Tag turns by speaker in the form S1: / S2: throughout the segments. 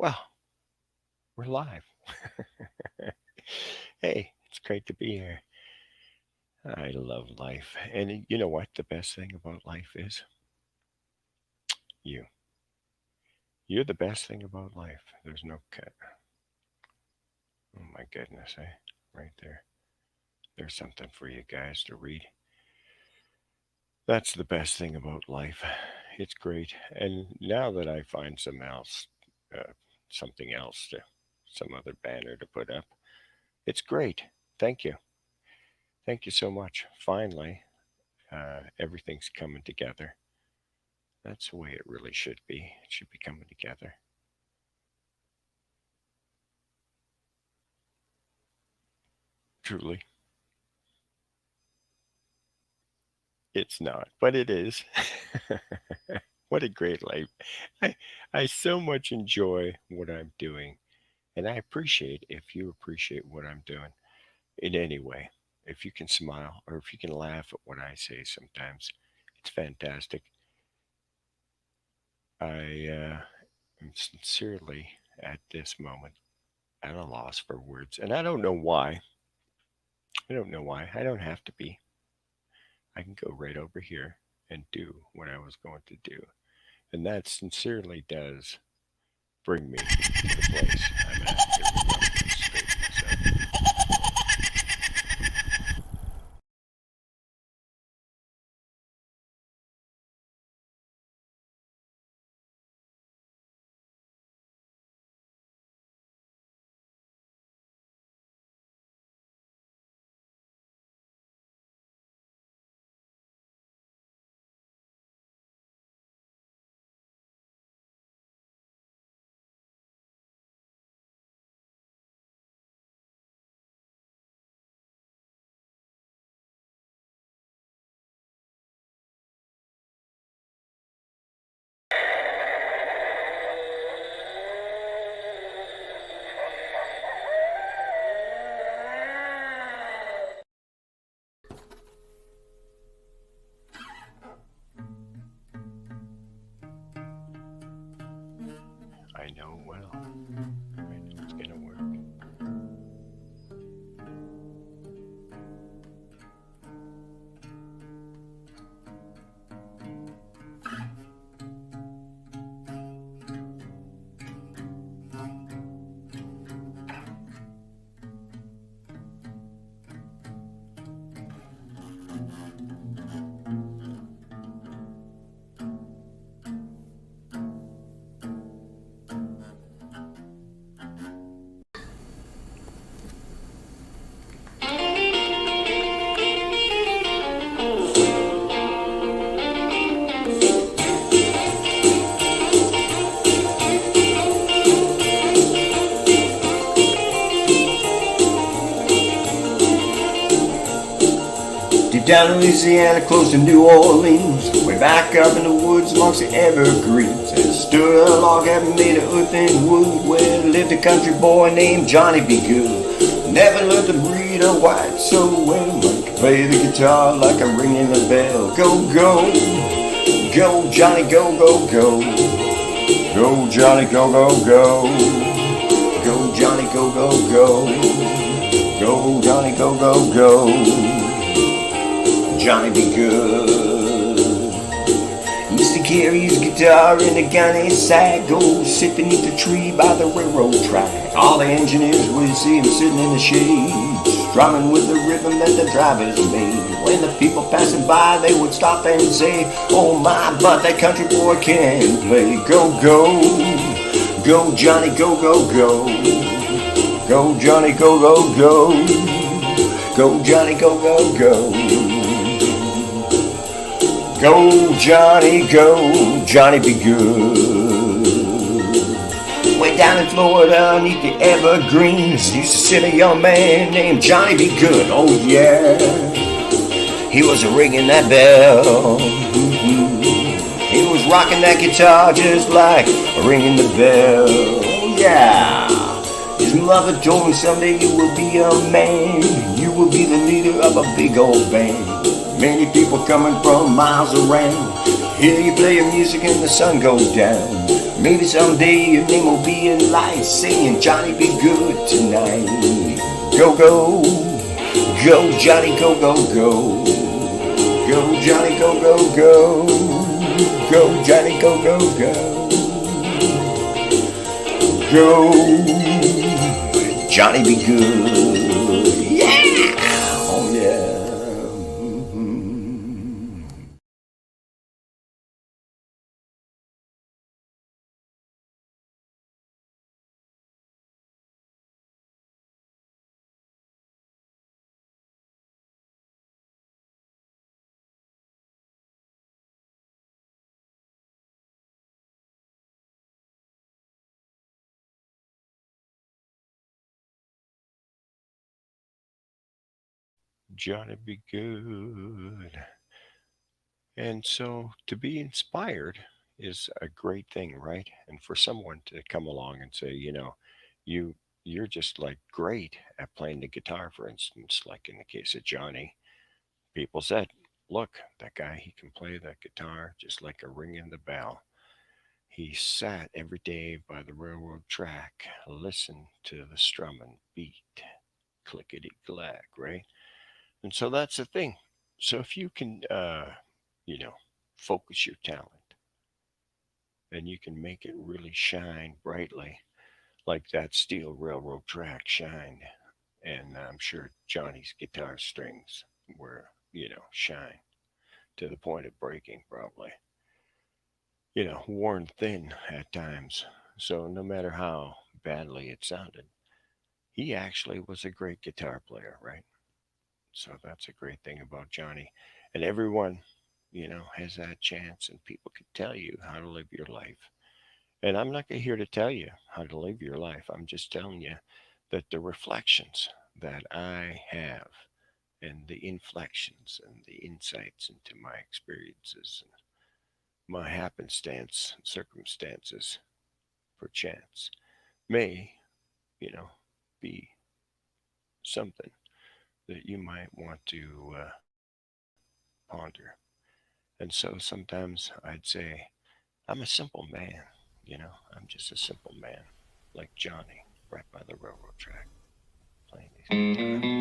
S1: Well, we're live. Hey, it's great to be here. I love life. And you know what the best thing about life is? You. You're the best thing about life. There's no cut. Oh my goodness, eh? Right there. There's something for you guys to read. That's the best thing about life. It's great. And now that I find uh, something else some other banner to put up, it's great. Thank you. Thank you so much. Finally, everything's coming together. That's the way it really should be. It should be coming together. Truly. It's not, but it is. What a great life. I, I so much enjoy what I'm doing, and I appreciate if you appreciate what I'm doing in any way. If you can smile or if you can laugh at what I say sometimes, it's fantastic. I am sincerely at this moment at a loss for words, and I don't know why. I don't know why. I don't have to be. I can go right over here and do what I was going to do. And that sincerely does bring me to the place I'm at. Here we go. Let's straighten this out. I know well. I know it's going to work.
S2: Deep down in Louisiana, close to New Orleans, way back up in the woods amongst the evergreens, there stood a log cabin made of earth and wood, where lived a country boy named Johnny B. Good. Never learned to read or write so well, but could play the guitar like a ringing a bell. Go, go, go, Johnny, go, go, go. Go, Johnny, go, go, go. Go, Johnny, go, go, go. Go, Johnny, go, go, go. Johnny be good. He used to carry his guitar in a gunny sack, go sit beneath a tree by the railroad track. All the engineers would see him sitting in the shade, strumming with the rhythm that the drivers made. When the people passing by, they would stop and say, "Oh my, but that country boy can play." Go, go, go, Johnny, go, go, go. Go, Johnny, go, go, go. Go, Johnny, go, go, go. Go, Johnny, go, Johnny be good. Way down in Florida, underneath the evergreens, used to sit a young man named Johnny be good. Oh yeah, he was ringing that bell. He was rocking that guitar just like ringing the bell. Oh yeah. His mother told him someday you will be a man, you will be the leader of a big old band. Many people coming from miles around Hear you play your music and the sun goes down. Maybe someday your name will be in lights, saying Johnny be good tonight. Go, go, go, Johnny, go, go, go. Go, Johnny, go, go, go. Go, Johnny, go, go, go. Go, Johnny, be good. Yeah! Oh, yeah.
S1: Johnny be good. And so to be inspired is a great thing, right? And for someone to come along and say, you you're just like great at playing the guitar, for instance, like in the case of Johnny, people said, look, that guy, he can play that guitar just like a ring in the bell. He sat every day by the railroad track, listened to the strumming beat, clickety clack, right? And so that's the thing. So if you can, you know, focus your talent, then you can make it really shine brightly like that steel railroad track shined. And I'm sure Johnny's guitar strings were, shine to the point of breaking, probably, worn thin at times. So no matter how badly it sounded, he actually was a great guitar player, right? So that's a great thing about Johnny. And everyone, has that chance, and people can tell you how to live your life. And I'm not here to tell you how to live your life. I'm just telling you that the reflections that I have and the inflections and the insights into my experiences and my happenstance circumstances perchance may, you know, be something that you might want to ponder. And so sometimes I'd say, I'm a simple man, I'm just a simple man like Johnny right by the railroad track playing these guitars.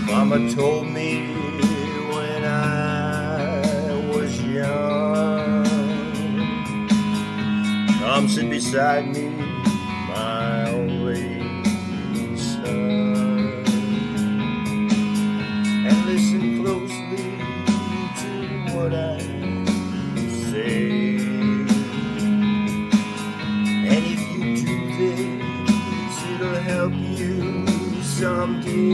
S2: Mama told me when I was young, come sit beside me, my only son, and listen closely to what I say. And if you do this, it'll help you someday.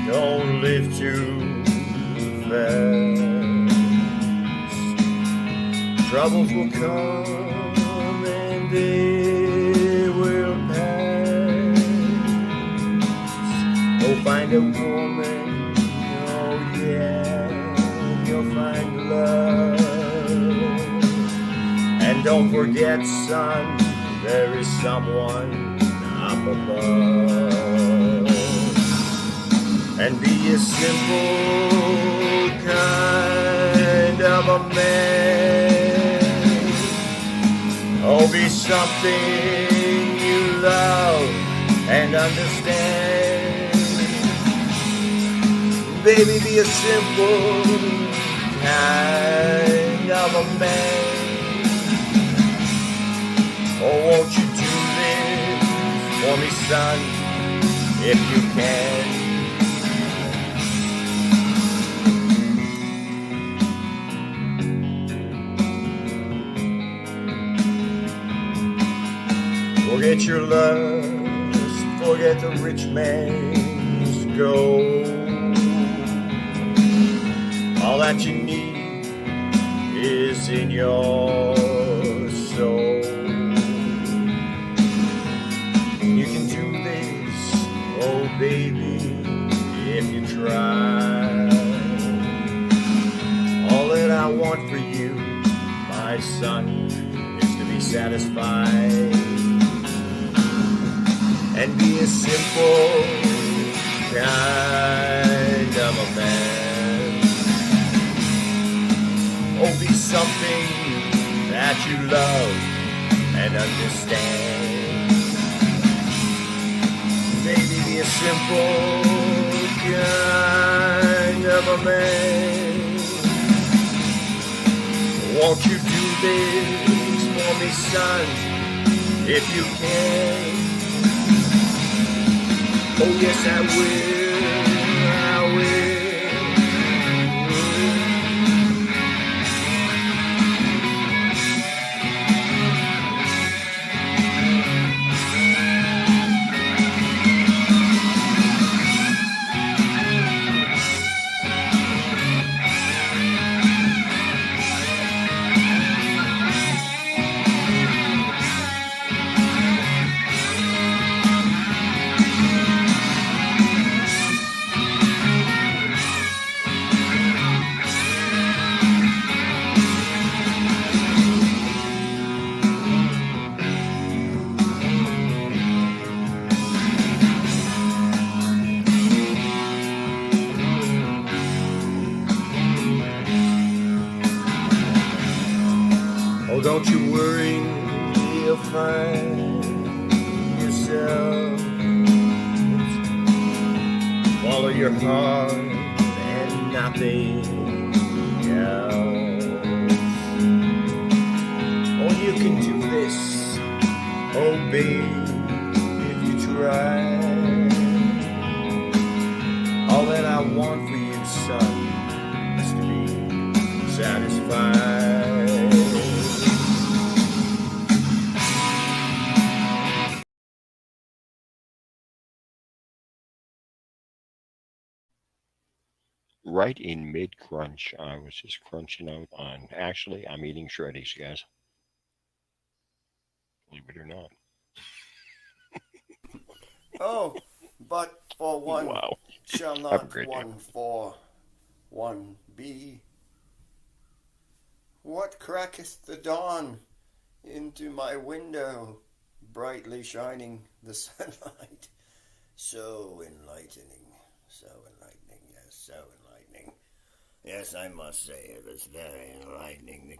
S2: Don't live too fast. Troubles will come and they will pass. Go find a woman, oh yeah, you'll find love. And don't forget, son, there is someone up above. And be a simple kind of a man. Oh, be something you love and understand. Baby, be a simple kind of a man. Oh, won't you do this for me, son? if you can. Forget your lust, forget the rich man's gold. All that you need is in your soul. You can do this, oh baby, if you try. All that I want for you, my son, is to be satisfied and be a simple kind of a man. Oh, be something that you love and understand. Maybe be a simple kind of a man. Won't you do this for me, son, if you can? Oh yes, I will, I will. Oh, don't you worry, you'll find yourself. Follow your heart and nothing else. Oh, you can do this, oh babe, if you try. All that I want for you, son, is to be satisfied.
S1: Right in mid-crunch, I was just crunching out on. Actually, I'm eating shreddies, guys. Believe it or not.
S2: Oh, but for one
S1: Wow.
S2: shall
S1: Have a
S2: not
S1: great day.
S2: one for one be. What cracketh the dawn into my window, brightly shining the sunlight? So enlightening, yes, so enlightening. Yes, I must say it was very enlightening.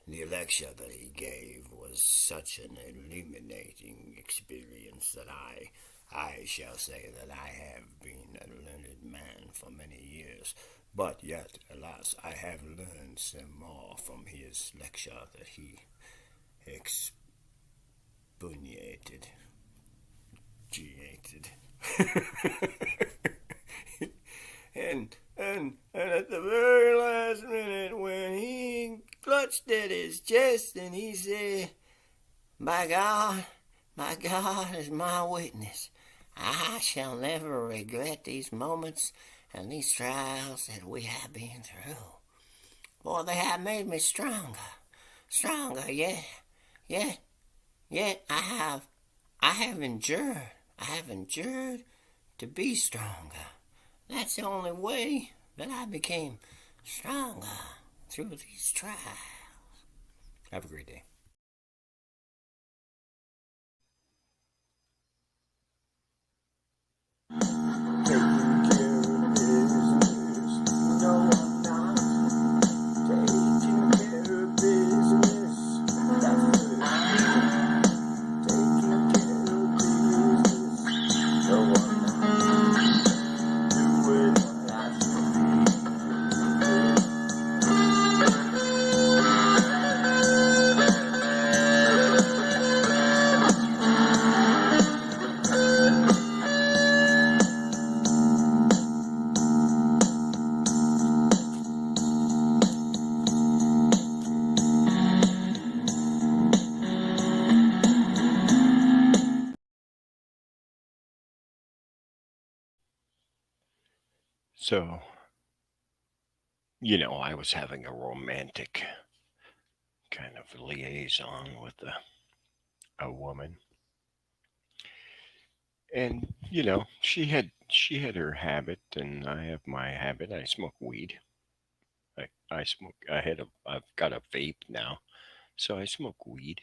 S2: The lecture that he gave was such an illuminating experience that I shall say that I have been a learned man for many years, but yet, alas, I have learned some more from his lecture that he expugnated. and at the very last minute when he clutched at his chest and he said, my God is my witness. I shall never regret these moments and these trials that we have been through. For they have made me stronger, yet I have endured to be stronger. That's the only way that I became stronger through these trials. Have a great day.
S1: So, I was having a romantic kind of liaison with a woman, and she had her habit, and I have my habit. I smoke weed. I smoke. I've got a vape now, so I smoke weed.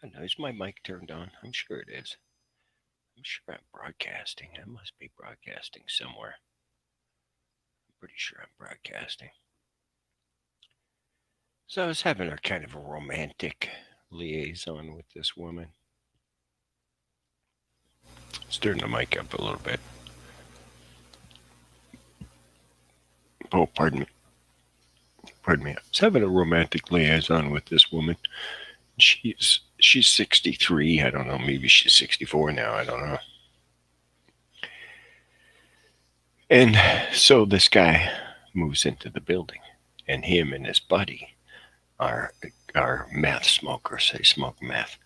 S1: I know, is my mic turned on? I'm sure it is. I'm sure I'm broadcasting. I must be broadcasting somewhere. I'm pretty sure I'm broadcasting. So I was having a kind of a romantic liaison with this woman. Let's turn the mic up a little bit. Oh, pardon me. Pardon me. I was having a romantic liaison with this woman. She's 63. I don't know. Maybe she's 64 now. I don't know. And so this guy moves into the building, and him and his buddy are meth smokers. They smoke meth.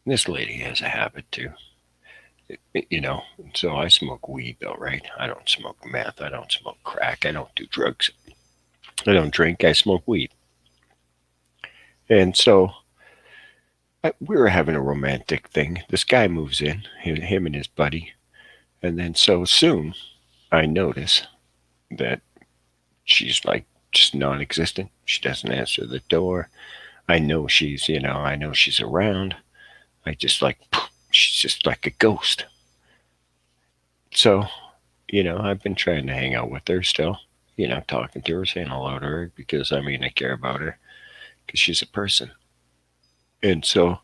S1: And this lady has a habit too. So I smoke weed though, right? I don't smoke meth. I don't smoke crack. I don't do drugs. I don't drink. I smoke weed. And so we were having a romantic thing. This guy moves in, him and his buddy. And then so soon I notice that she's like just non existent. She doesn't answer the door. I know she's around. I just like, she's just like a ghost. So, I've been trying to hang out with her still, talking to her, saying hello to her because I care about her because she's a person. And so,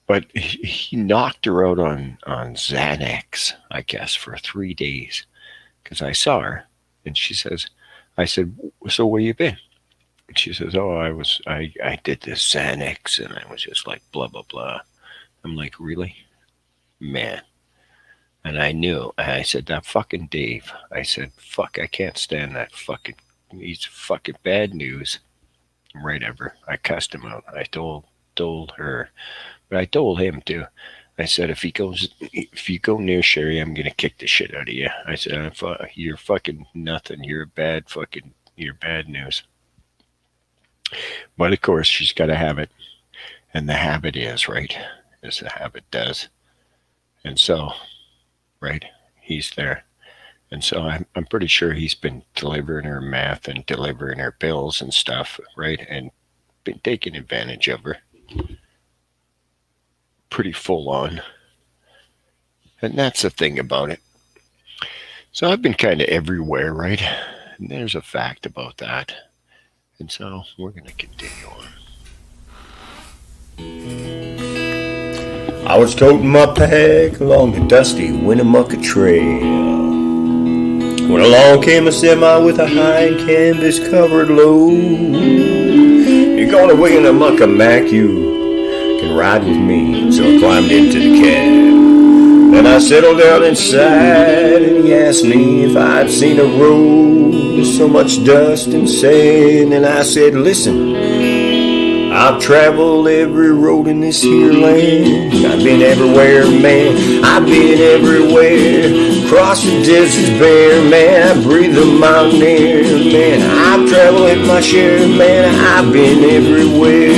S1: but he knocked her out on Xanax, I guess, for 3 days because I saw her and I said, so where you been? And she says, oh, I did this Xanax and I was just like, blah, blah, blah. I'm like, really? Man. And I knew. And I said, that fucking Dave. I said, fuck, I can't stand that fucking, he's fucking bad news. Right ever. I cussed him out. I told her, but I told him too. I said, if you go near Sherry, I'm gonna kick the shit out of you. I said, you're fucking nothing. You're bad news. But of course, she's got a habit, and the habit is right, as the habit does. And so, right, he's there. And so I'm pretty sure he's been delivering her meth and delivering her pills and stuff, right? And been taking advantage of her. Pretty full on. And that's the thing about it. So I've been kind of everywhere, right? And there's a fact about that. And so we're going to continue on.
S2: I was toting my pack along the dusty Winnemucca Trail when along came a semi with a high canvas covered load. You're going away in a mucka mac, you can ride with me. So I climbed into the cab. Then I settled down inside and he asked me if I'd seen a road with so much dust and sand. And I said, listen, I've traveled every road in this here land. I've been everywhere, man. I've been everywhere. Cross the deserts bare, man. I breathe the mountain air, man. I've traveled in my share, man. I've been everywhere.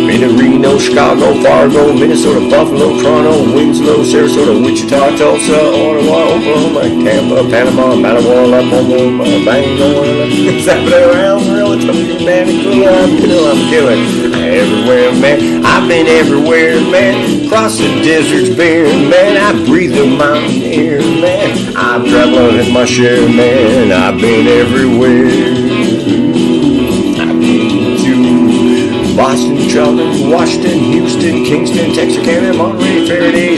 S2: Been to Reno, Chicago, Fargo, Minnesota, Buffalo, Toronto, Winslow, Sarasota, Wichita, Tulsa, Ottawa, Oklahoma, Tampa, Panama, Mattawa, Oklahoma, Bangor, Zappa, I'm killing everywhere, man. I've been everywhere, man. Cross the deserts bare, man. I breathe the mountain air, man. I've traveled in my share, man. I've been everywhere. I've been to Boston, Charlotte, Washington, Houston, Kingston, Texarkana, Monterey, Faraday,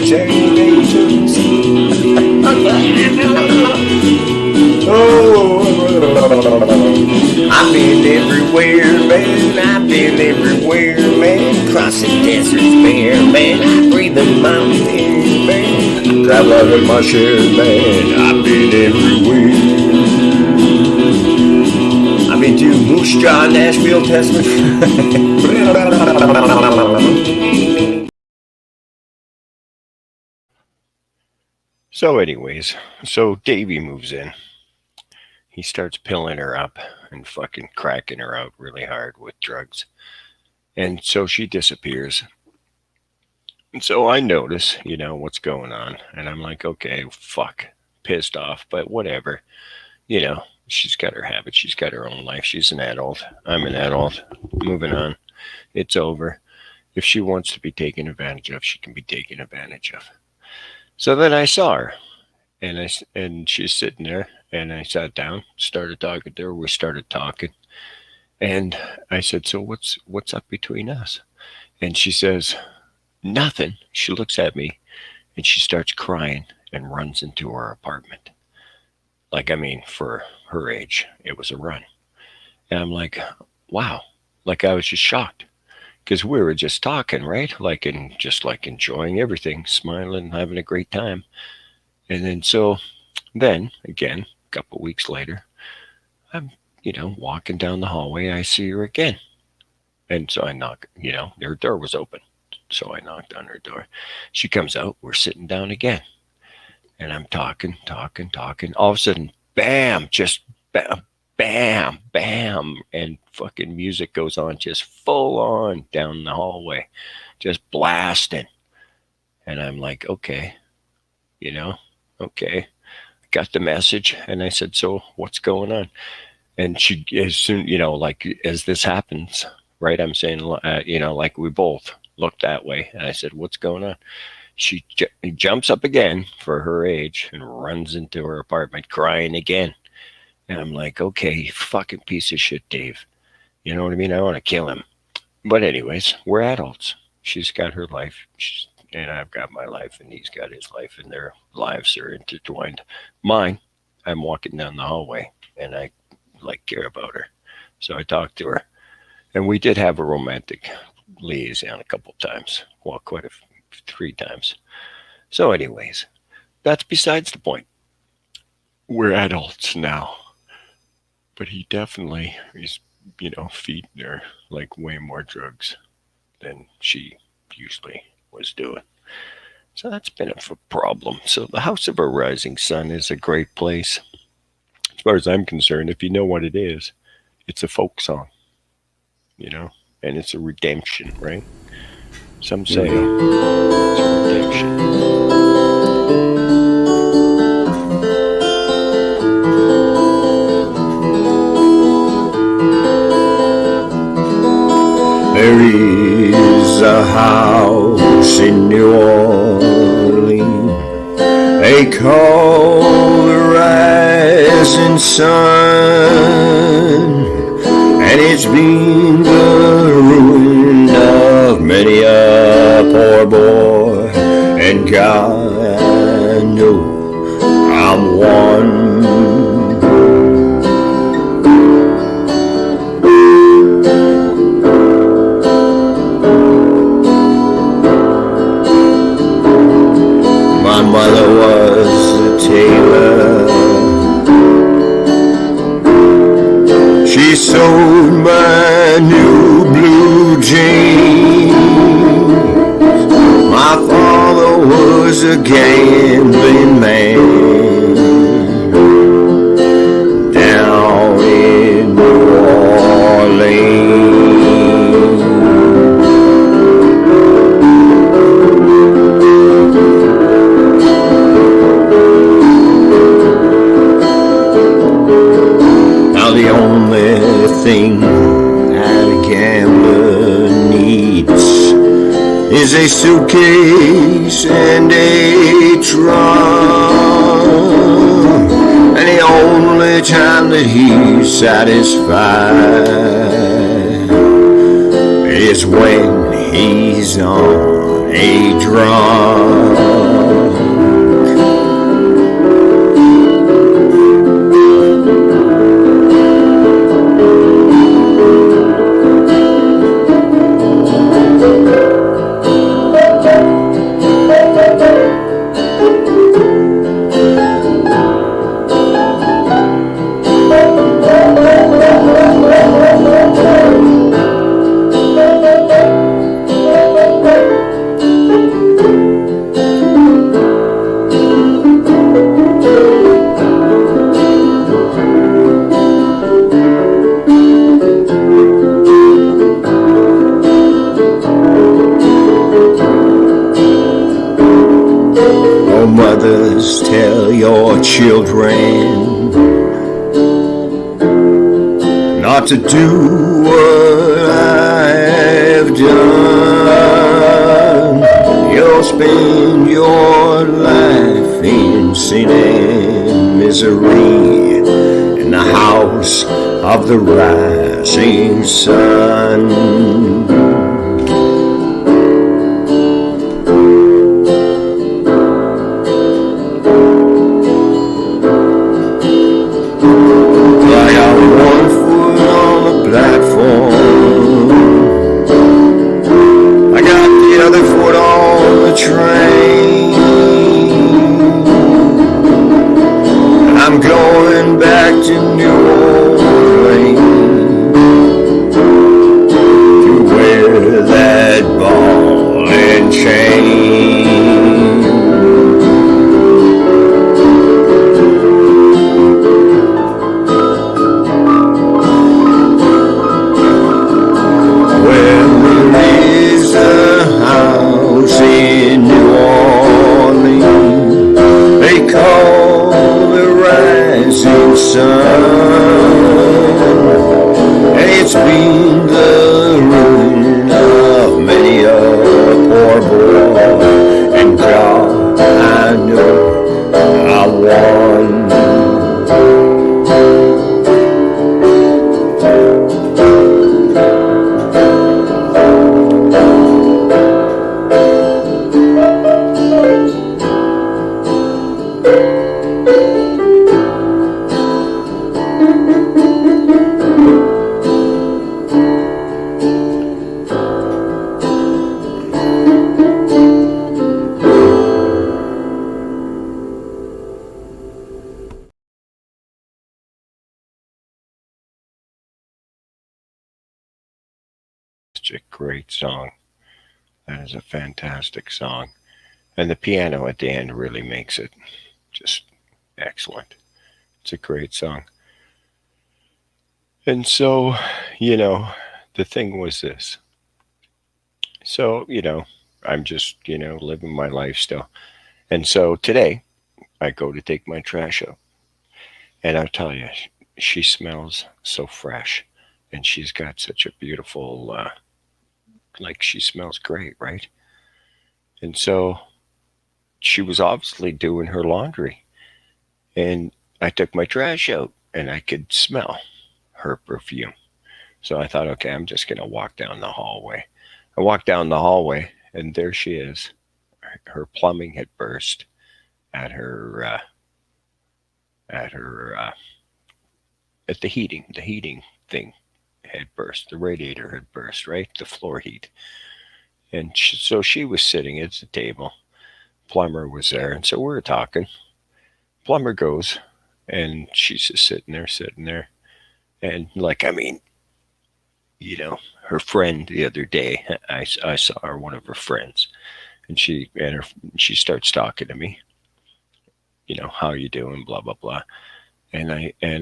S2: I've been everywhere, man. I've been everywhere, man. Crossing deserts bare, man. I breathe the mountain air, man. Travel with my share, man. I've been everywhere. I've been to Moose Jaw, Nashville, Testament.
S1: So anyways, so Davey moves in. he starts pilling her up and fucking cracking her out really hard with drugs. And so she disappears. And so I notice, what's going on. And I'm like, okay, fuck. Pissed off, but whatever. She's got her habits. She's got her own life. She's an adult. I'm an adult. Moving on. It's over. If she wants to be taken advantage of, she can be taken advantage of. So then I saw her, and she's sitting there, and I sat down, started talking to her. We started talking, and I said, "So what's up between us?" And she says, "Nothing." She looks at me, and she starts crying and runs into her apartment. Like, I mean, for her age, it was a run. And I'm like, wow. Like, I was just shocked because we were just talking, right? Like, and just like enjoying everything, smiling, having a great time. And then again, a couple weeks later, I'm, walking down the hallway. I see her again. And so I knock, her door was open. So I knocked on her door. She comes out. We're sitting down again. And I'm talking. All of a sudden, bam, just bam, bam, bam. And fucking music goes on just full on down the hallway, just blasting. And I'm like, okay, okay. Got the message. And I said, so what's going on? And she, as soon, like as this happens, right? I'm saying, like we both looked that way. And I said, what's going on? She jumps up again for her age and runs into her apartment crying again. And I'm like, okay, you fucking piece of shit, Dave. You know what I mean? I want to kill him. But anyways, we're adults. She's got her life. And I've got my life, and he's got his life, and their lives are intertwined. Mine, I'm walking down the hallway, and I care about her. So I talked to her. And we did have a romantic liaison a couple times. Well, quite a 3 times. So anyways, that's besides the point. We're adults now. But he definitely is, feeding her like way more drugs than she usually was doing. So that's been a problem. So the House of a Rising Sun is a great place. As far as I'm concerned, if you know what it is, it's a folk song, and it's a redemption, right? Some say it's redemption.
S2: There is a house in New Orleans they call the Rising Sun, and it's been the ruin of many a poor boy, and God, I know I'm one. My mother was a tailor. She sewed my new blue jeans. My father was a gambling man down in New Orleans. Now the only thing that a gambler needs is a suitcase and a trunk, and the only time that he's satisfied is when he's on a drunk. always tell your children not to do what I've done. You'll spend your life in sin and misery in the house of the rising sun. Train. I'm going back to New Orleans to wear that ball and chain. Well, there is a house in New Orleans they call the rising sun. It's been the ruin of many a poor boy, and God, I know I won.
S1: Such a great song. That is a fantastic song. And the piano at the end really makes it just excellent. It's a great song. And so, you know, the thing was this. So, I'm just, living my life still. And so today I go to take my trash out. And I'll tell you, she smells so fresh. And she's got such a beautiful, like she smells great, right? And so she was obviously doing her laundry. And I took my trash out and I could smell her perfume. So I thought, okay, I'm just going to walk down the hallway. I walked down the hallway and there she is. Her plumbing had burst at at the heating thing had burst. The radiator had burst, right? The floor heat. And so she was sitting at the table. Plumber was there. And so we were talking. Plumber goes and she's just sitting there. And like, I mean, her friend the other day, I saw her, one of her friends, and she starts talking to me. How you doing? Blah blah blah. And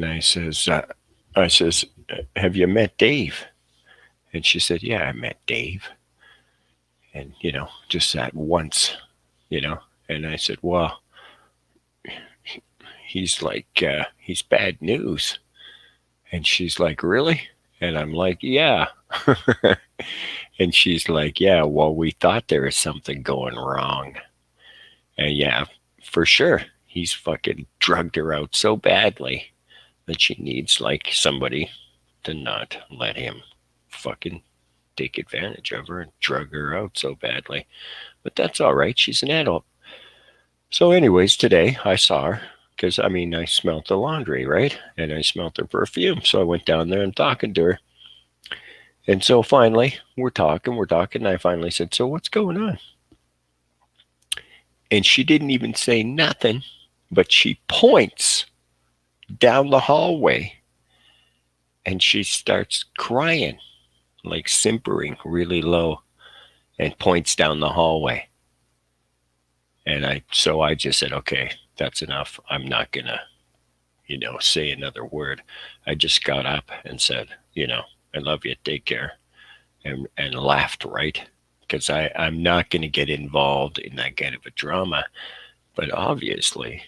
S1: I says, have you met Dave? And she said, yeah, I met Dave. And just that once, you know. And I said, well, he's like, he's bad news. And she's like, really? And I'm like, yeah. And she's like, yeah, well, we thought there was something going wrong. And yeah, for sure. He's fucking drugged her out so badly that she needs like somebody to not let him fucking take advantage of her and drug her out so badly. But that's all right. She's an adult. So, anyways, today I saw her because I smelled the laundry, right? And I smelled her perfume. So I went down there and talking to her. And so finally, we're talking. And I finally said, so what's going on? And she didn't even say nothing, but she points down the hallway and she starts crying, like simpering really low, and points down the hallway. And I just said, okay, that's enough. I'm not going to, say another word. I just got up and said, I love you. Take care. And laughed, right? Because I'm not going to get involved in that kind of a drama. But obviously,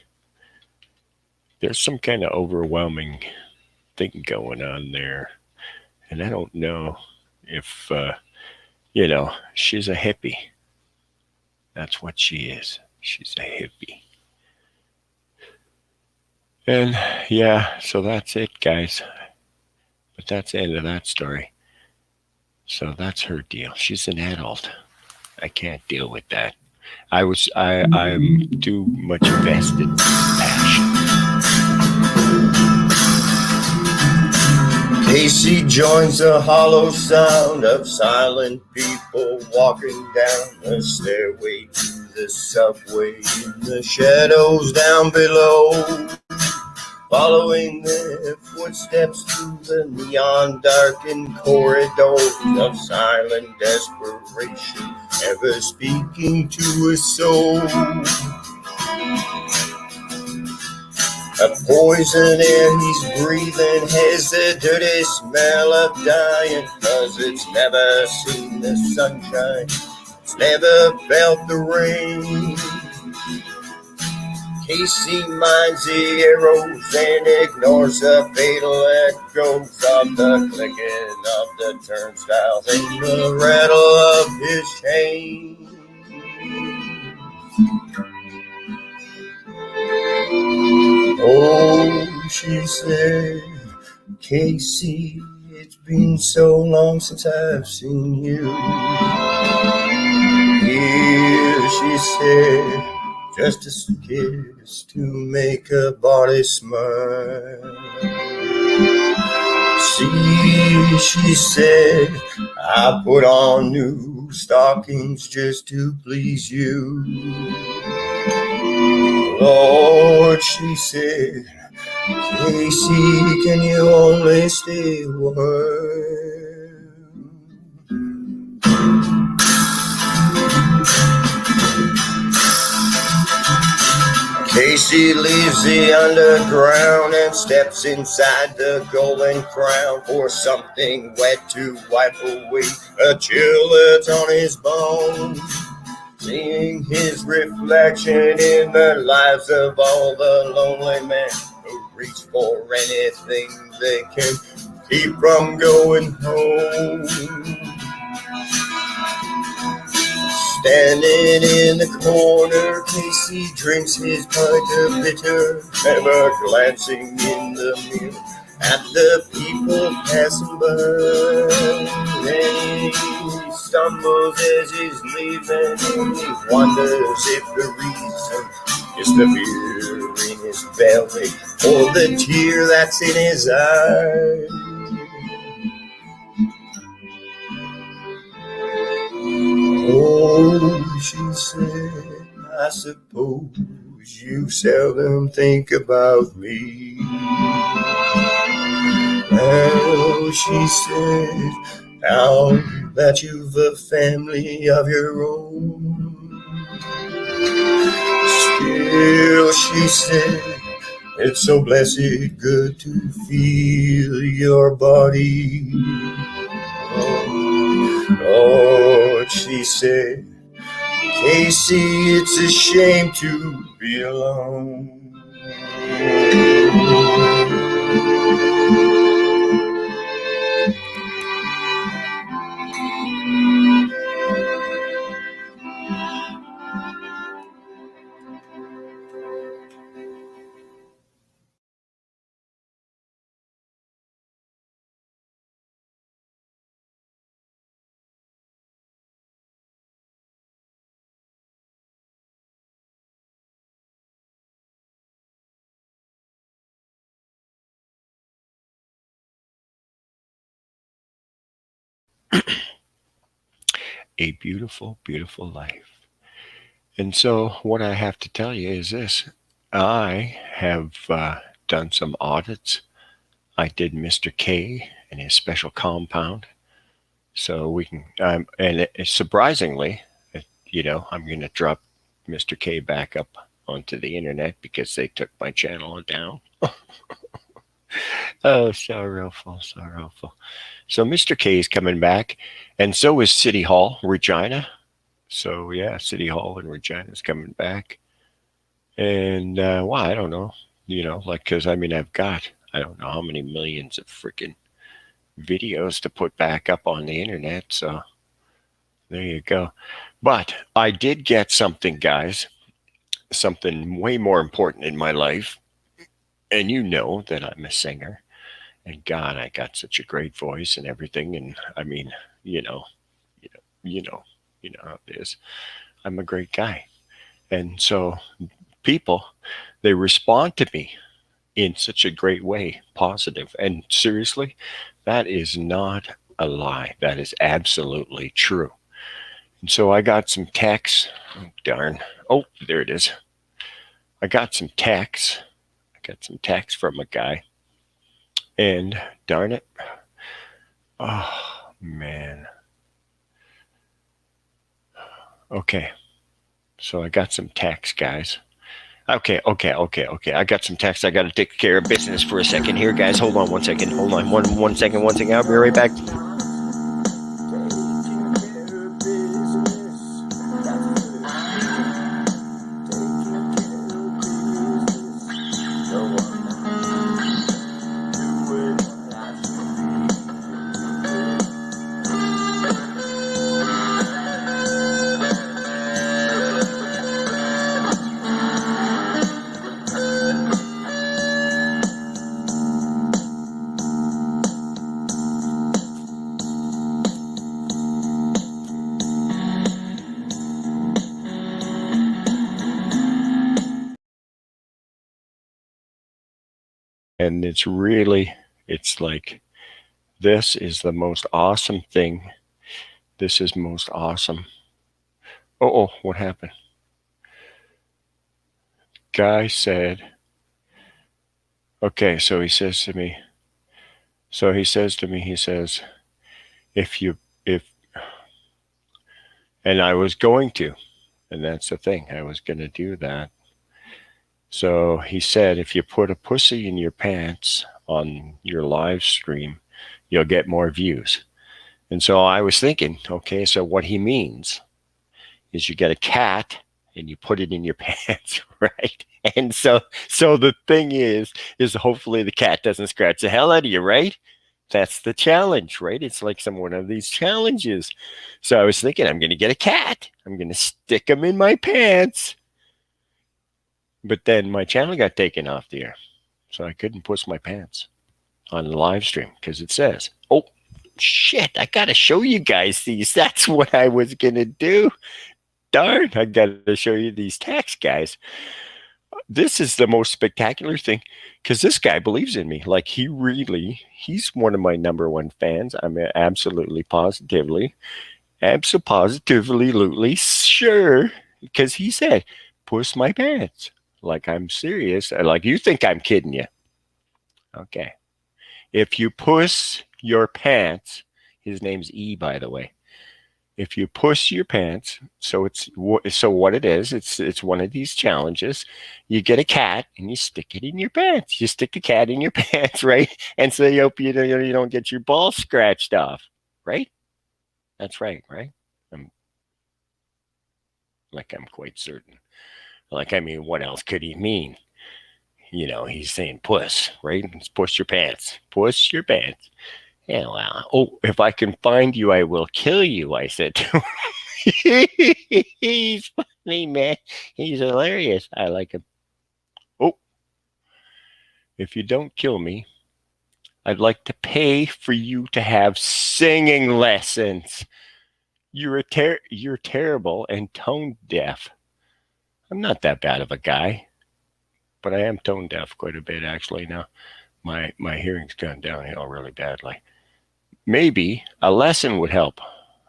S1: there's some kind of overwhelming thing going on there. And I don't know if, she's a hippie. That's what she is. She's a hippie. And yeah, so that's it, guys. But that's the end of that story. So that's her deal. She's an adult. I can't deal with that. I'm too much vested passion.
S2: Casey joins the hollow sound of silent people walking down the stairway to the subway in the shadows down below, following their footsteps through the neon darkened corridors of silent desperation, ever speaking to a soul. A poison air he's breathing has the dirty smell of dying, 'cause it's never seen the sunshine, it's never felt the rain. Casey minds the arrows and ignores the fatal echoes of the clicking of the turnstiles and the rattle of his chain. Oh, she said, Casey, it's been so long since I've seen you. Here, she said, just a kiss to make a body smile. See, she said, I put on new stockings just to please you. Lord, she said, Casey, can you only stay warm? Casey leaves the underground and steps inside the golden crown for something wet to wipe away a chill that's on his bones. Seeing his reflection in the lives of all the lonely men who reach for anything they can keep from going home. Standing in the corner, Casey drinks his pint of bitter, never glancing in the mirror at the people passing by. Then he stumbles as he's leaving, and he wonders if the reason is the fear in his belly or the tear that's in his eye. Oh, she said, I suppose you seldom think about me. Well, she said, now that you've a family of your own. Still, she said, it's so blessed good to feel your body. Lord, she said, Casey, it's a shame to be alone.
S1: A beautiful, beautiful life. And so, what I have to tell you is this: I have done some audits. I did Mr. K and his special compound. So we can, surprisingly, I'm going to drop Mr. K back up onto the internet because they took my channel down. Oh, sorrowful, sorrowful. So Mr. K is coming back, and so is City Hall, Regina. So yeah, City Hall in Regina is coming back. And well, I don't know, like, because I mean, I've got, I don't know how many millions of freaking videos to put back up on the internet. So there you go. But I did get something, guys, something way more important in my life. And you know that I'm a singer. And God, I got such a great voice and everything. And I mean, you know, you know, you know, you know how it is. I'm a great guy. And so people, they respond to me in such a great way, positive. And seriously, that is not a lie. That is absolutely true. And so I got some texts. Oh, darn. Oh, there it is. I got some texts. I got some texts from a guy. And darn it. Oh, man. Okay. So I got some texts, guys. Okay. I got some text. I got to take care of business for a second here, guys. Hold on one second. Hold on one second. I'll be right back. And it's like, this is the most awesome thing. This is most awesome. Oh, what happened? Guy said, okay, so he says to me, he says, if you, if, and I was going to, and that's the thing, I was going to do that. So he said, if you put a pussy in your pants on your live stream, you'll get more views. And so I was thinking, okay, so what he means is you get a cat and you put it in your pants, right? And so the thing is hopefully the cat doesn't scratch the hell out of you, right? That's the challenge, right? It's like some one of these challenges. So I was thinking, I'm going to get a cat. I'm going to stick him in my pants. But then my channel got taken off the air, so I couldn't push my pants on the live stream because it says, "Oh, shit! I gotta show you guys these." That's what I was gonna do. Darn! I gotta show you these text, guys. This is the most spectacular thing because this guy believes in me. Like he's one of my number one fans. I'm absolutely sure because he said, "Push my pants." Like I'm serious. Like you think I'm kidding you. Okay. If you push your pants, his name's E, by the way. If you push your pants, so what it is, it's one of these challenges. You get a cat and you stick it in your pants. You stick the cat in your pants, right? And so you hope you don't get your balls scratched off, right? That's right, right? I'm I'm quite certain. Like I mean, what else could he mean? He's saying puss, right? It's push your pants. Push your pants. Yeah, well, oh, if I can find you, I will kill you, I said to him. He's funny, man. He's hilarious. I like him. Oh, if you don't kill me, I'd like to pay for you to have singing lessons. You're terrible and tone deaf. I'm not that bad of a guy, but I am tone deaf quite a bit actually now. My hearing's gone downhill really badly. Maybe a lesson would help.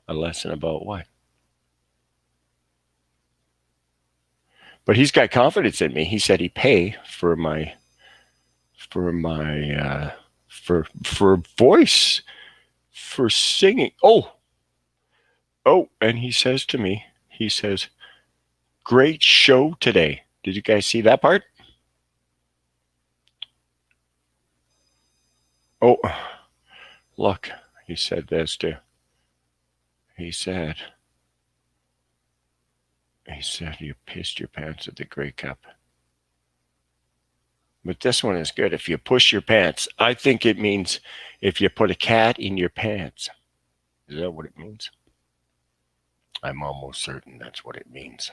S1: A lesson about what? But he's got confidence in me. He said he'd pay for my for voice, for singing. And he says to me, he says, "Great show today." Did you guys see that part? Oh, look, he said this too. He said you pissed your pants at the Grey Cup. But this one is good. If you push your pants, I think it means if you put a cat in your pants. Is that what it means? I'm almost certain that's what it means.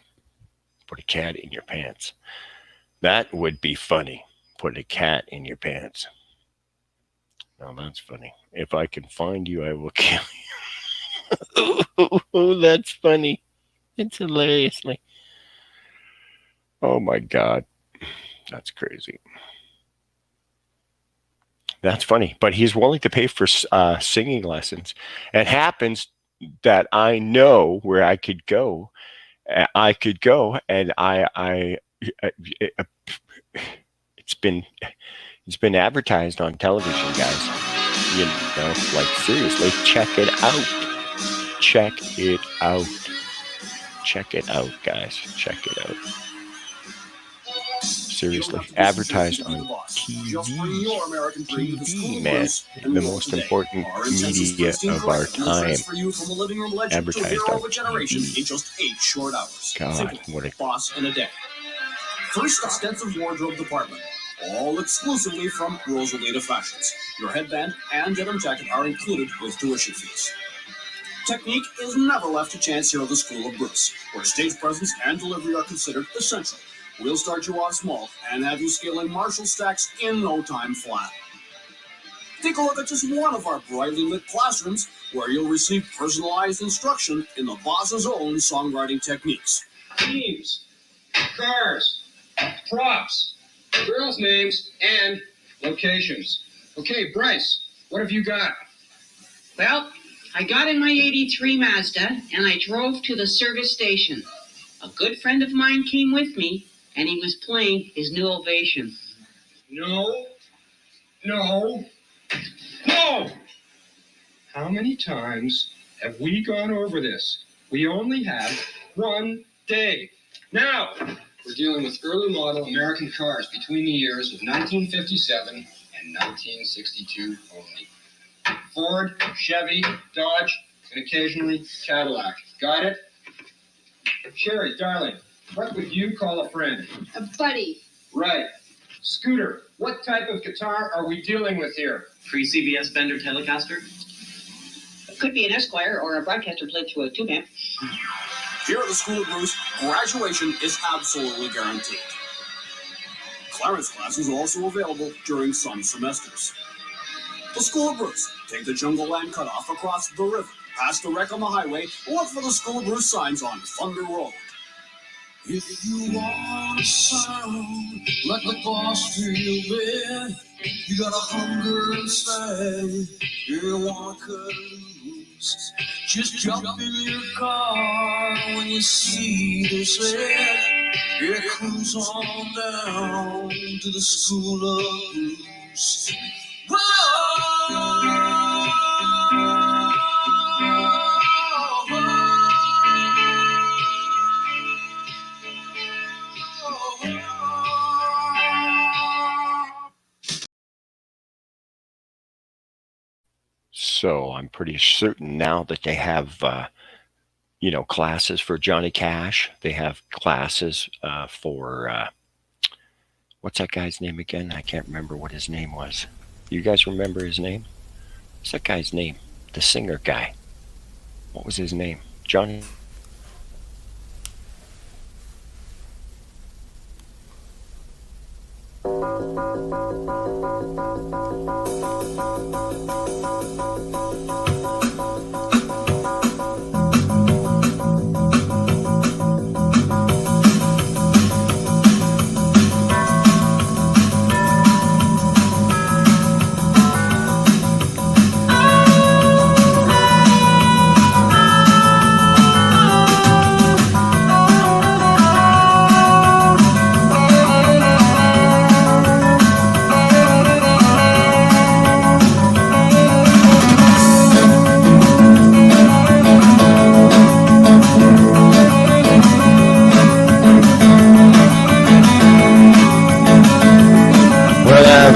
S1: Put a cat in your pants. That would be funny. Put a cat in your pants. Now that's funny. If I can find you, I will kill you. Oh, that's funny. It's hilariously. Oh my God. That's crazy. That's funny. But he's willing to pay for singing lessons. It happens that I know where I could go. And it's been advertised on television, guys. You know, like seriously, check it out. Check it out. Check it out, guys. Check it out. Seriously, advertised on TV, man. The most important media of our time. Advertised on TV.
S3: In just 8 short hours.
S1: God, what a
S3: boss in a day. First extensive wardrobe department. All exclusively from Rosalita Fashions. Your headband and denim jacket are included with tuition fees. Technique is never left to chance here at the School of Bruce, where stage presence and delivery are considered essential. We'll start you off small and have you scaling Marshall stacks in no time flat. Take a look at just one of our brightly lit classrooms, where you'll receive personalized instruction in the boss's own songwriting techniques.
S4: Teams, cars, props, girls' names, and locations. Okay, Bryce, what have you got?
S5: Well, I got in my 83 Mazda and I drove to the service station. A good friend of mine came with me and he was playing his new Ovation.
S4: No. How many times have we gone over this? We only have one day. Now, we're dealing with early model American cars between the years of 1957 and 1962 only. Ford, Chevy, Dodge, and occasionally Cadillac. Got it? Sherry, darling, what would you call a friend?
S5: A buddy.
S4: Right. Scooter, what type of guitar are we dealing with here?
S6: Pre-CBS Fender Telecaster?
S5: It could be an Esquire or a broadcaster played through a tube amp.
S3: Here at the School of Bruce, graduation is absolutely guaranteed. Clarence classes are also available during some semesters. The School of Bruce. Take the Jungle Land cutoff across the river, past the wreck on the highway, look for the School of Bruce signs on Thunder Road. If you want a sound like the boss feel it, you got a hunger inside, you want to cut loose. Just jump in your car when you see the set. Yeah, cruise on down to the School of Bruce.
S1: So I'm pretty certain now that they have, classes for Johnny Cash. They have classes for, what's that guy's name again? I can't remember what his name was. You guys remember his name? What's that guy's name? The singer guy. What was his name? Johnny.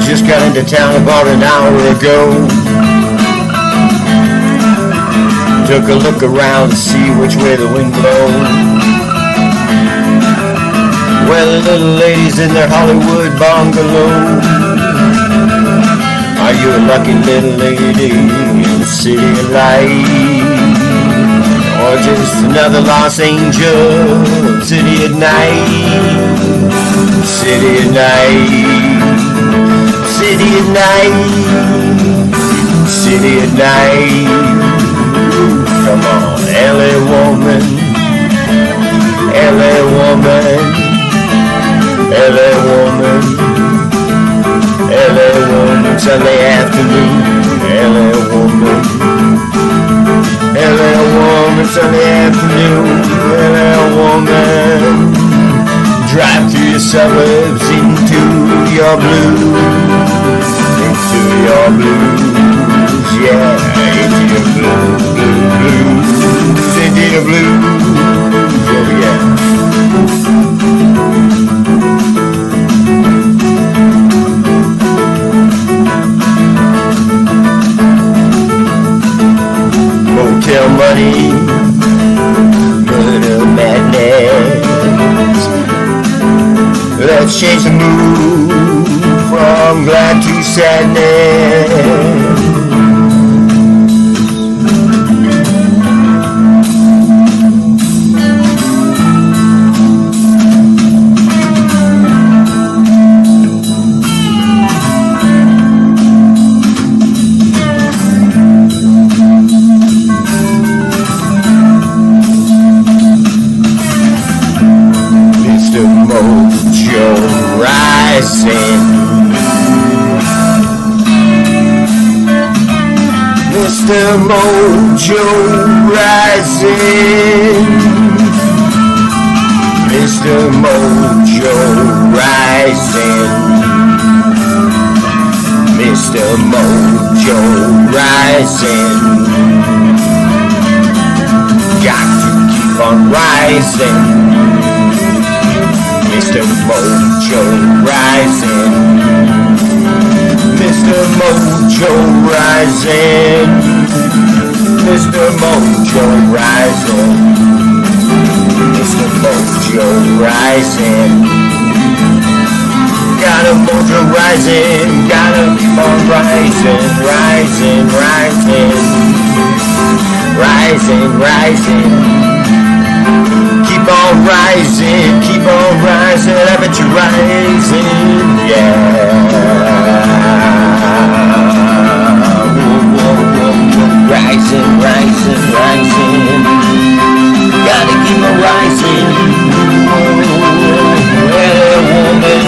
S2: Just got into town about an hour ago. Took a look around to see which way the wind blows. Well, the little ladies in their Hollywood bungalow. Are you a lucky little lady in the city of light? Or just another Los Angeles city at night? City at night. City at night. City at night. Come on, LA woman. LA woman. LA woman. LA woman, Sunday afternoon. LA woman. LA woman, Sunday afternoon. LA woman. Drive through your suburbs into your blues. Into your blues. Yeah, into your blues. Blues. Into your blues. Oh yeah. Motel money, murder madness. Let's change the mood from glad to sadness. Mr. Mojo rising. Mr. Mojo rising. Mr. Mojo rising. Got to keep on rising. Mr. Mojo rising. Mr. Mojo rising. Mr. Mojo rising. Mr. Mojo rising. Got a mojo rising. Gotta keep on rising. Rising, rising. Rising, rising. Keep on rising. Keep on rising. I bet you're rising. Yeah. Rising, rising, rising. Gotta keep on rising. Hello, woman.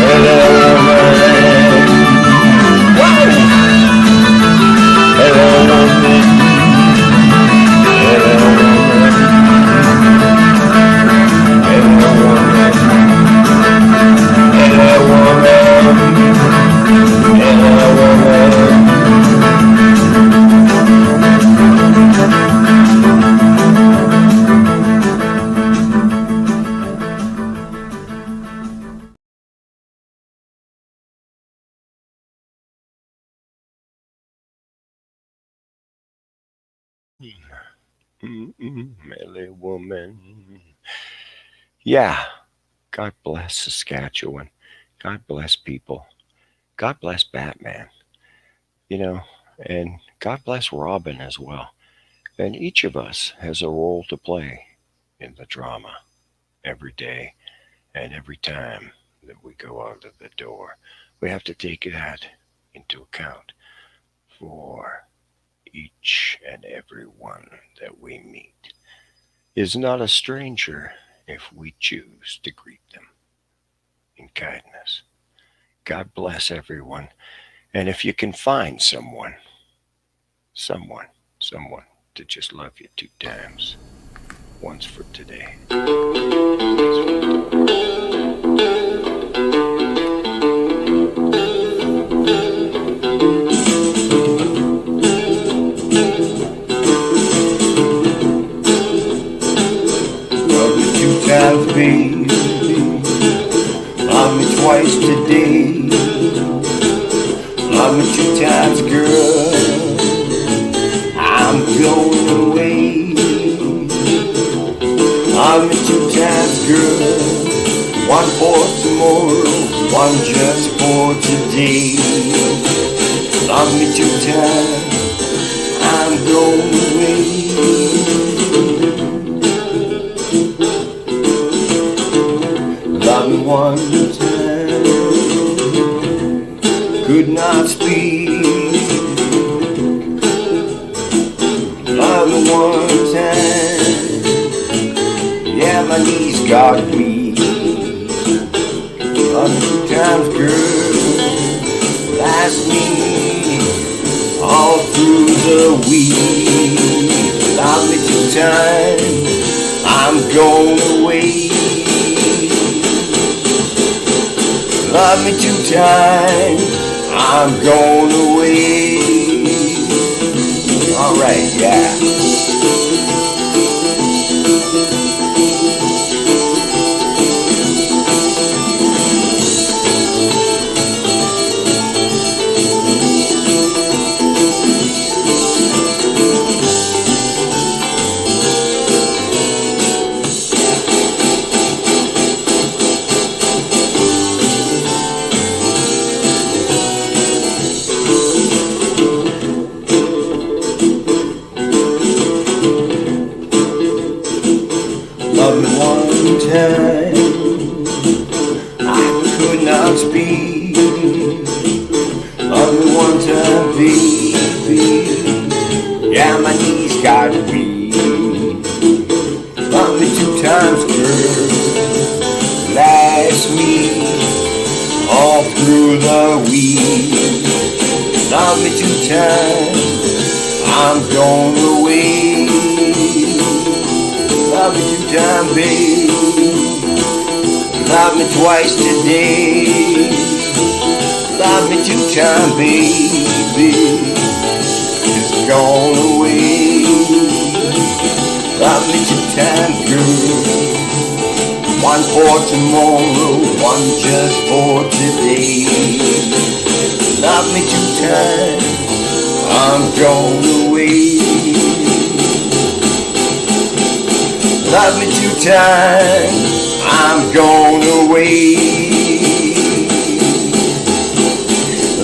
S2: Hello, woman. Wow. Hello, woman. Hello, woman. Hello, woman. Hello, woman. Hello, woman.
S1: LA woman. Yeah. God bless Saskatchewan. God bless people. God bless Batman. You know, and God bless Robin as well. And each of us has a role to play in the drama every day and every time that we go out of the door. We have to take that into account for each and every one that we meet is not a stranger if we choose to greet them in kindness. God bless everyone. And if you can find someone to just love you 2 times, once for today.
S2: Love me 2 times, baby. Love me twice today. Love me 2 times, girl. I'm going away. Love me 2 times, girl. One for tomorrow, one just for today. Love me 2 times, I'm going away. Love me 1 time, could not speak. Love me 1 time, yeah, my knees got weak. Love me 2 times, girl, last me all through the week. Love me 2 times, I'm going away. Love me 2 times, I'm going away. Alright, yeah. Love me 1 time, I could not speak. Love me 1 time, baby, yeah, my knees got weak. Love me 2 times, girl, last me all through the week. Love me 2 times, I'm going away. Love me 2 times, babe. Love me twice today. Love me 2 times, baby. Just gone away. Love me 2 times, girl. One for tomorrow, one just for today. Love me 2 times, I'm gone away. Love me 2 times, I'm gone away.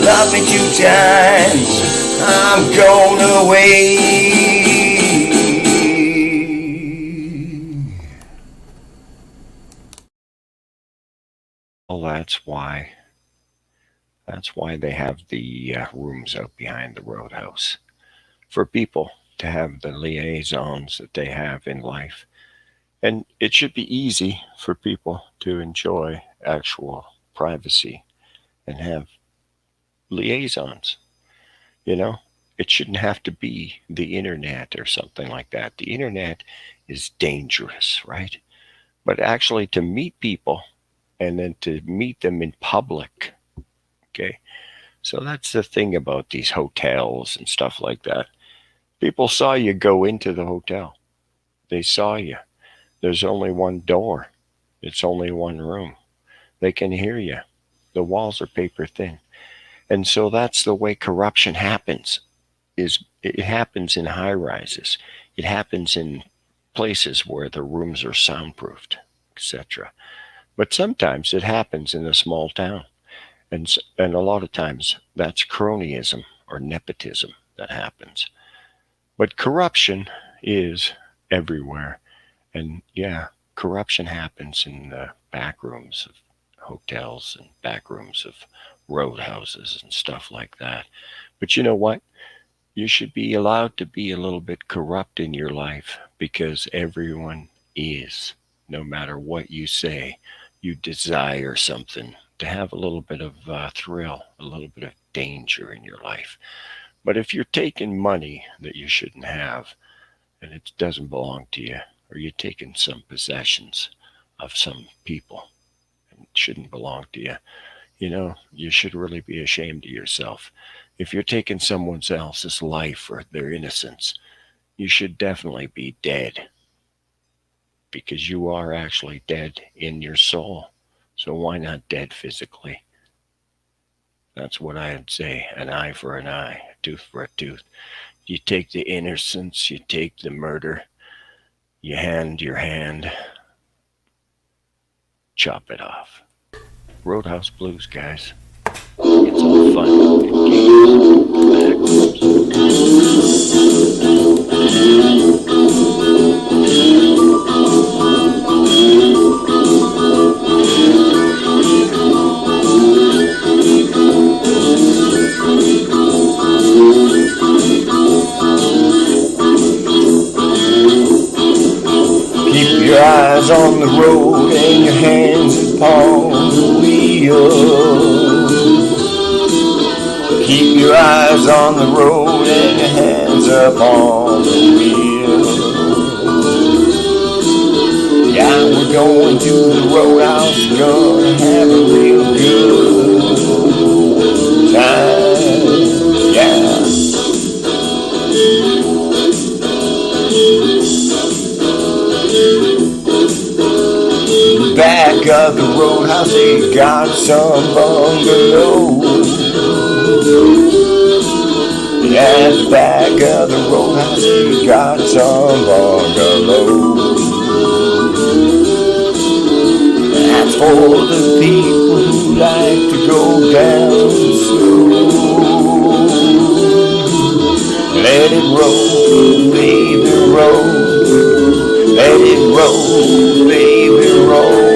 S2: Love me 2 times, I'm gone away.
S1: Well, that's why. That's why they have the rooms out behind the roadhouse for people to have the liaisons that they have in life. And it should be easy for people to enjoy actual privacy and have liaisons. You know, it shouldn't have to be the internet or something like that. The internet is dangerous, right? But actually, to meet people and then to meet them in public, okay? So that's the thing about these hotels and stuff like that. People saw you go into the hotel, they saw you. There's only one door, it's only one room. They can hear you. The walls are paper thin. And so that's the way corruption happens. Is it happens in high rises. It happens in places where the rooms are soundproofed, etc. But sometimes it happens in a small town. And a lot of times that's cronyism or nepotism that happens. But corruption is everywhere. And yeah, corruption happens in the back rooms of hotels and back rooms of roadhouses and stuff like that. But you know what? You should be allowed to be a little bit corrupt in your life because everyone is. No matter what you say, you desire something to have a little bit of thrill, a little bit of danger in your life. But if you're taking money that you shouldn't have and it doesn't belong to you, or you're taking some possessions of some people and it shouldn't belong to you, you know, you should really be ashamed of yourself. If you're taking someone else's life or their innocence, you should definitely be dead because you are actually dead in your soul. So why not dead physically? That's what I'd say. An eye for an eye, a tooth for a tooth. You take the innocence, you take the murder, you hand your hand, chop it off. Roadhouse Blues, guys. It's all fun and games.
S2: Keep your eyes on the road and your hands upon the wheel. Keep your eyes on the road and your hands upon the wheel. Yeah, we're going to the roadhouse, gonna have a real good time. Yeah. Back of the roadhouse, they got some bungalows. At the back of the roadhouse, they got some bungalows. That's for the people who like to go down slow. Let it roll, baby, roll. Let it roll, baby, roll.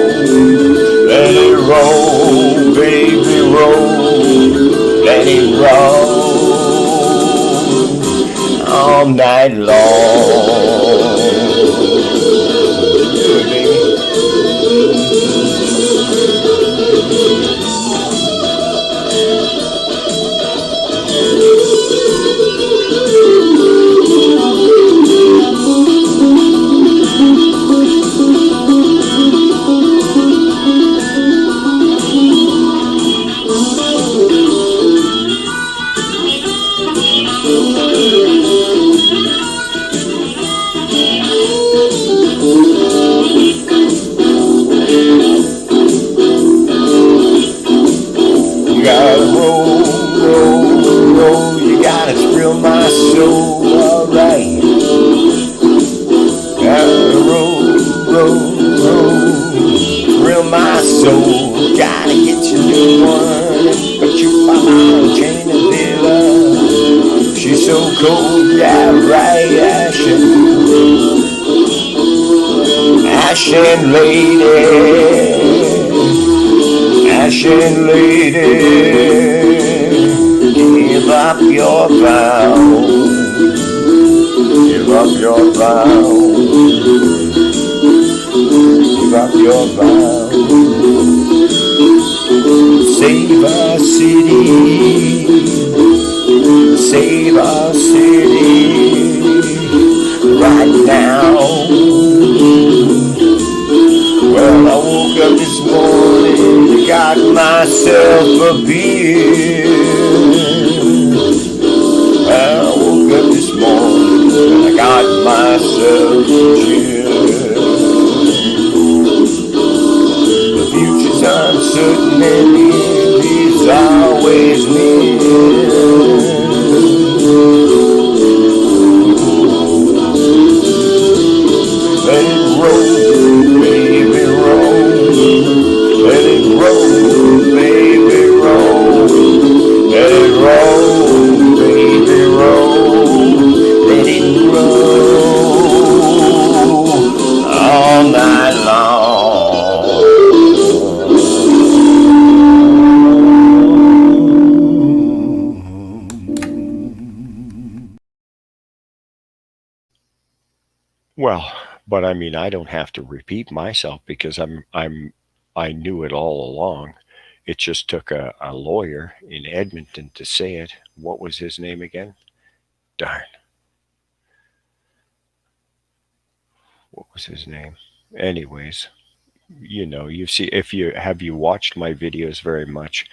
S2: Let it roll, baby, roll. Let it roll all night long. Do it, baby. You gotta roll, roll, roll. You gotta thrill my soul, alright. Gotta roll, roll, roll. Thrill my soul. Gotta get you new one. But you follow Chain of Villa. She's so cold, yeah, right, Ashen. Ashen lady. Ashen lady, give up your vow. Give up your vow. Give up your vow. Save our city. Save our city right now. Well, I woke up this morning, got myself a beer. Well, I woke up this morning, and I got myself a gin. The future's uncertain and the end is always near. Let it roll, baby, roll. Let it roll, baby, roll. Let it roll, baby, roll. Let it roll all night long.
S1: Well, but I mean, I don't have to repeat myself because I knew it all along. It just took a lawyer in Edmonton to say it. What was his name again? Darn, what was his name? Anyways, you see, if you watched my videos very much.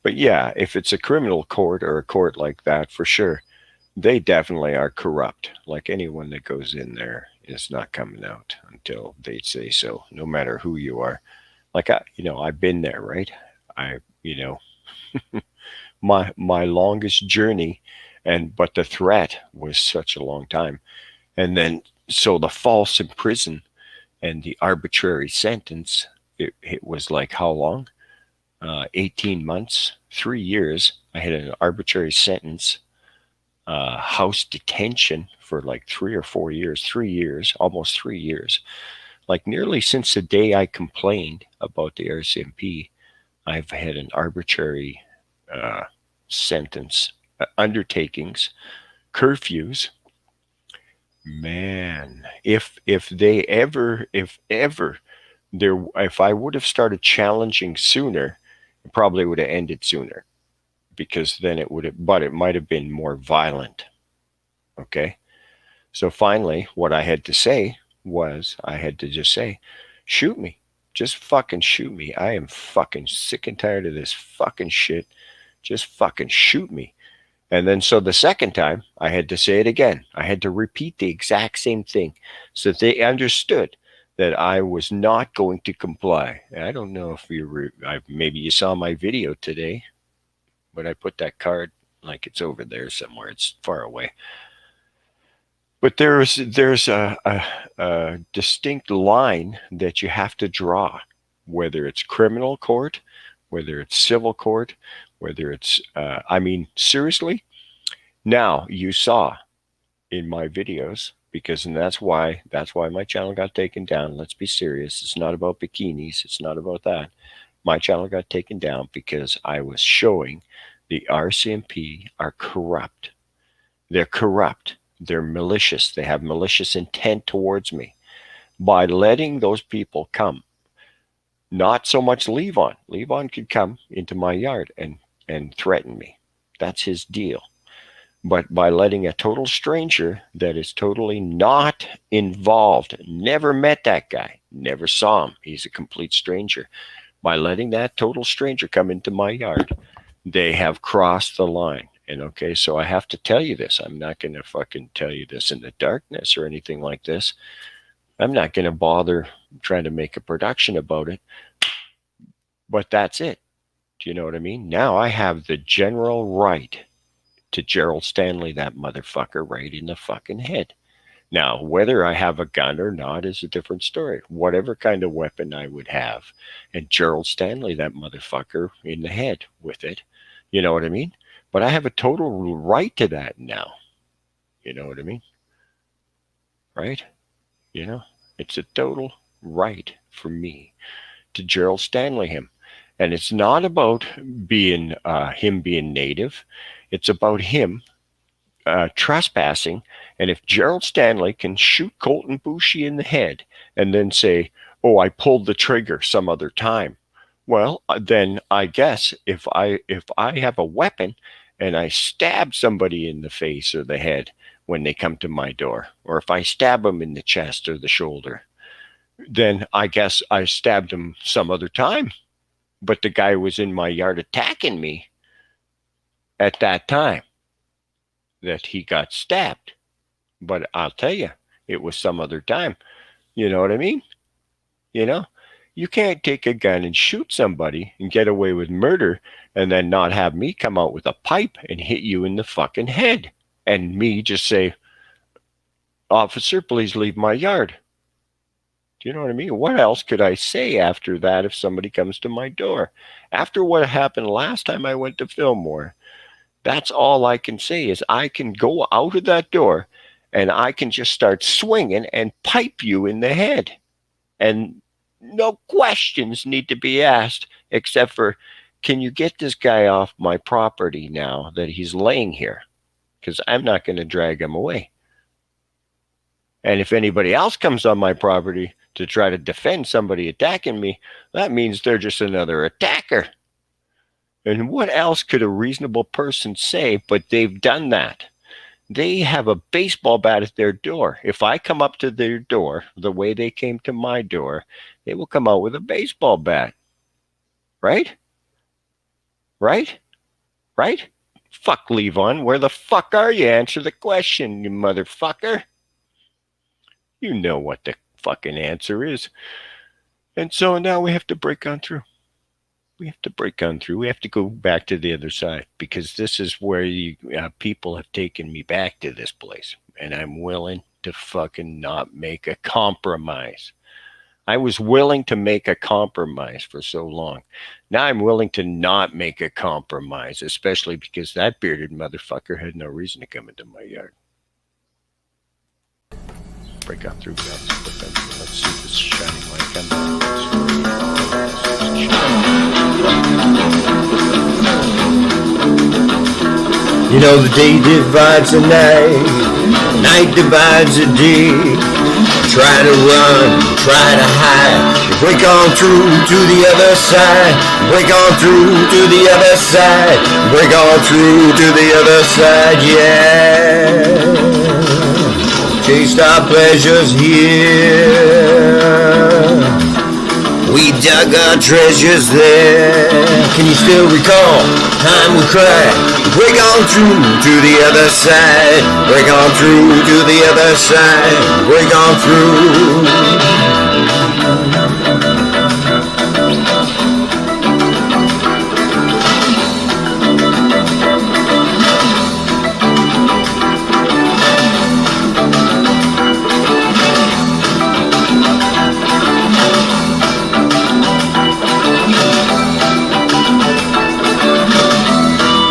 S1: But yeah, if it's a criminal court or a court like that, for sure, they definitely are corrupt. Like anyone that goes in there is not coming out until they say so, no matter who you are. Like I've been there, right? I, you know, my longest journey, and but the threat was such a long time, and then so the false in prison and the arbitrary sentence it was like how long? 18 months, 3 years. I had an arbitrary sentence, house detention for like 3 or 4 years, 3 years, almost 3 years. Like nearly since the day I complained about the RCMP, I've had an arbitrary uh, sentence, undertakings, curfews. Man, if ever there, if I would have started challenging sooner, it probably would have ended sooner, because then it would have, but it might have been more violent. Okay. So finally, what I had to say was, I had to just say, shoot me. Just fucking shoot me. I am fucking sick and tired of this fucking shit. Just fucking shoot me. And then, so the second time, I had to say it again. I had to repeat the exact same thing so that they understood that I was not going to comply. I don't know if maybe you saw my video today, but I put that card like it's over there somewhere. It's far away. But there's a distinct line that you have to draw, whether it's criminal court, whether it's civil court, whether it's, I mean, seriously. Now you saw in my videos, because, and that's why my channel got taken down. Let's be serious. It's not about bikinis. It's not about that. My channel got taken down because I was showing the RCMP are corrupt. They're corrupt. They're malicious. They have malicious intent towards me. By letting those people come, not so much Levon. Levon could come into my yard and threaten me. That's his deal. But by letting a total stranger that is totally not involved, never met that guy, never saw him, he's a complete stranger. By letting that total stranger come into my yard, they have crossed the line. And okay, so I have to tell you this. I'm not going to fucking tell you this in the darkness or anything like this. I'm not going to bother trying to make a production about it. But that's it. Do you know what I mean? Now I have the general right to Gerald Stanley, that motherfucker, right in the fucking head. Now, whether I have a gun or not is a different story. Whatever kind of weapon I would have, and Gerald Stanley, that motherfucker, in the head with it. You know what I mean? But I have a total right to that now. You know what I mean? Right? You know, it's a total right for me to Gerald Stanley him. And it's not about being him being native. It's about him trespassing. And if Gerald Stanley can shoot Colton Boushie in the head and then say, "Oh, I pulled the trigger some other time," well, then I guess if I have a weapon and I stab somebody in the face or the head when they come to my door, or if I stab them in the chest or the shoulder, then I guess I stabbed him some other time. But the guy was in my yard attacking me at that time that he got stabbed. But I'll tell you, it was some other time. You know what I mean? You know, you can't take a gun and shoot somebody and get away with murder and then not have me come out with a pipe and hit you in the fucking head. And me just say, "Officer, please leave my yard." Do you know what I mean? What else could I say after that if somebody comes to my door? After what happened last time I went to Fillmore, that's all I can say is I can go out of that door and I can just start swinging and pipe you in the head. And no questions need to be asked except for, can you get this guy off my property now that he's laying here? Because I'm not going to drag him away. And if anybody else comes on my property to try to defend somebody attacking me, that means they're just another attacker. And what else could a reasonable person say? But they've done that. They have a baseball bat at their door. If I come up to their door the way they came to my door, they will come out with a baseball bat. Right? Right? Right? Fuck, Levon. Where the fuck are you? Answer the question, you motherfucker. You know what the fucking answer is. And so now we have to break on through. We have to break on through. We have to go back to the other side, because this is where people have taken me back to this place. And I'm willing to fucking not make a compromise. I was willing to make a compromise for so long. Now I'm willing to not make a compromise, especially because that bearded motherfucker had no reason to come into my yard. Break out through guns. Let's see this shining light comes.
S2: You know the day divides the night divides the day. Try to run, try to hide. You break on through to the other side. Break on through to the other side. Break on through to the other side, yeah. Chased our pleasures here. We dug our treasures there. Can you still recall time we cried? Break on through to the other side. Break on through to the other side. Break on through.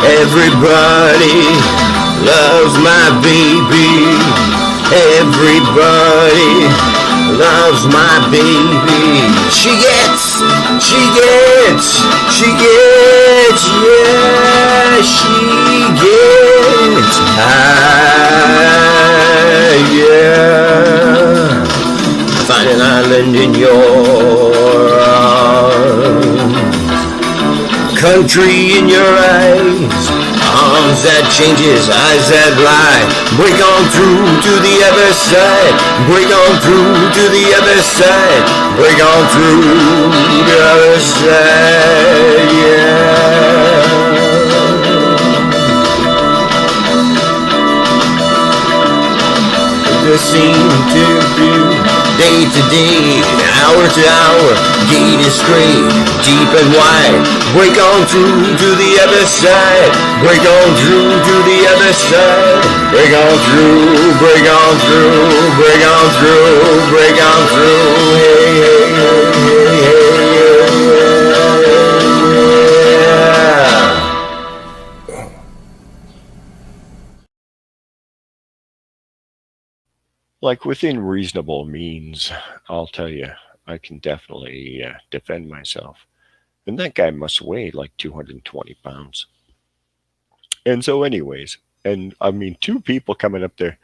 S2: Everybody loves my baby. Everybody loves my baby. She gets, yeah, she gets high, yeah. Find an island in your arms. Country in your eyes, arms that changes, eyes that lie. Break on through to the other side. Break on through to the other side. Break on through the other side, yeah. There seem to be day to day, hour to hour, gate is straight, deep and wide. Break on through to the other side. Break on through to the other side. Break on through, break on through, break on through, break on through. Hey, hey, hey, hey, hey, yeah.
S1: Like within reasonable means, I'll tell you, I can definitely defend myself. And that guy must weigh like 220 pounds. And so, anyways, and I mean, two people coming up there,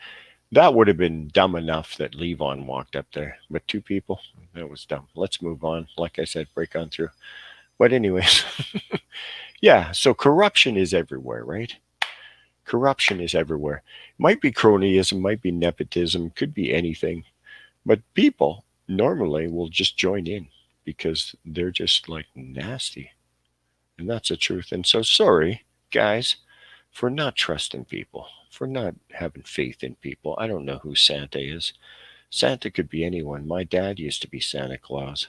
S1: that would have been dumb enough that Levon walked up there. But two people, that was dumb. Let's move on. Like I said, break on through. But, anyways, yeah, so corruption is everywhere, right? Corruption is everywhere. Might be cronyism, might be nepotism, could be anything. But people normally will just join in because they're just like nasty. And that's the truth. And so sorry, guys, for not trusting people, for not having faith in people. I don't know who Santa is. Santa could be anyone. My dad used to be Santa Claus.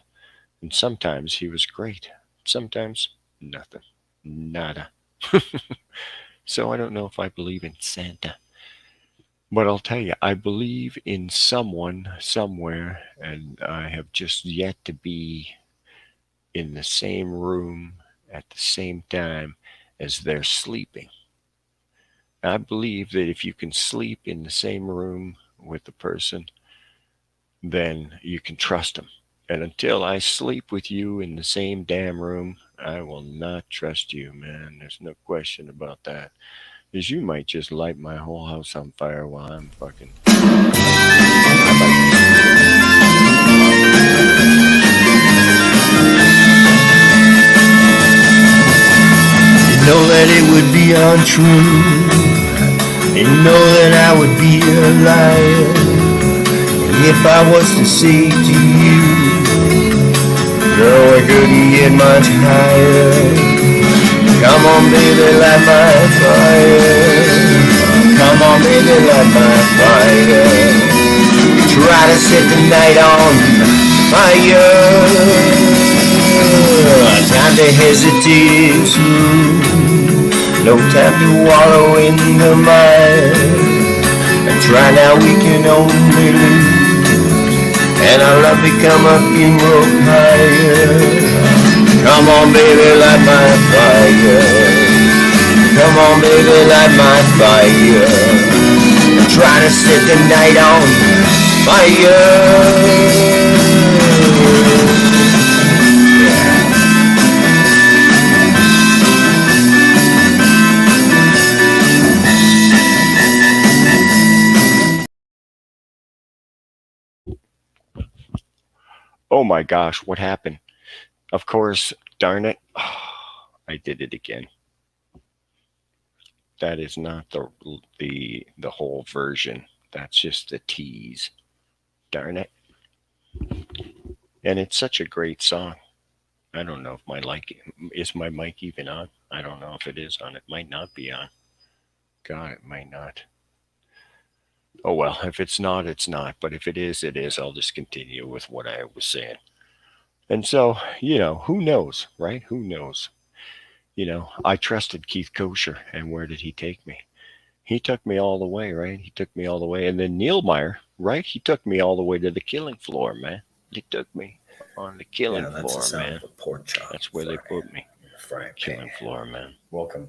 S1: And sometimes he was great. Sometimes nothing. Nada. So I don't know if I believe in Santa. But I'll tell you, I believe in someone somewhere, and I have just yet to be in the same room at the same time as they're sleeping. I believe that if you can sleep in the same room with the person, then you can trust them. And until I sleep with you in the same damn room, I will not trust you, man. There's no question about that. Because you might just light my whole house on fire while I'm fucking.
S2: You know that it would be untrue, and you know that I would be a liar. And if I was to say to you, no, I couldn't get much higher. Come on, baby, light my fire. Come on, baby, light my fire. Try to set the night on fire. Time to hesitate, no time to wallow in the mire. And try now, we can only lose. and our love become a funeral pyre. Come on, baby, light my fire. Come on, baby, light my fire. I'm trying to set the night on fire.
S1: Oh my gosh, what happened? Of course, darn it. I did it again. That is not the whole version. That's just the tease. Darn it. And it's such a great song. I don't know if is my mic even on? I don't know if it is on. It might not be on. God, it might not. Oh well, if it's not, it's not. But if it is, it is. I'll just continue with what I was saying. And so, who knows, right? Who knows? I trusted Keith Kosher, and where did he take me? He took me all the way, right? He took me all the way. And then Neil Meyer, right? He took me all the way to the killing floor, man. He took me on the killing floor, man.
S2: Pork chop.
S1: That's where they put me.
S2: Killing
S1: floor, man.
S2: Welcome.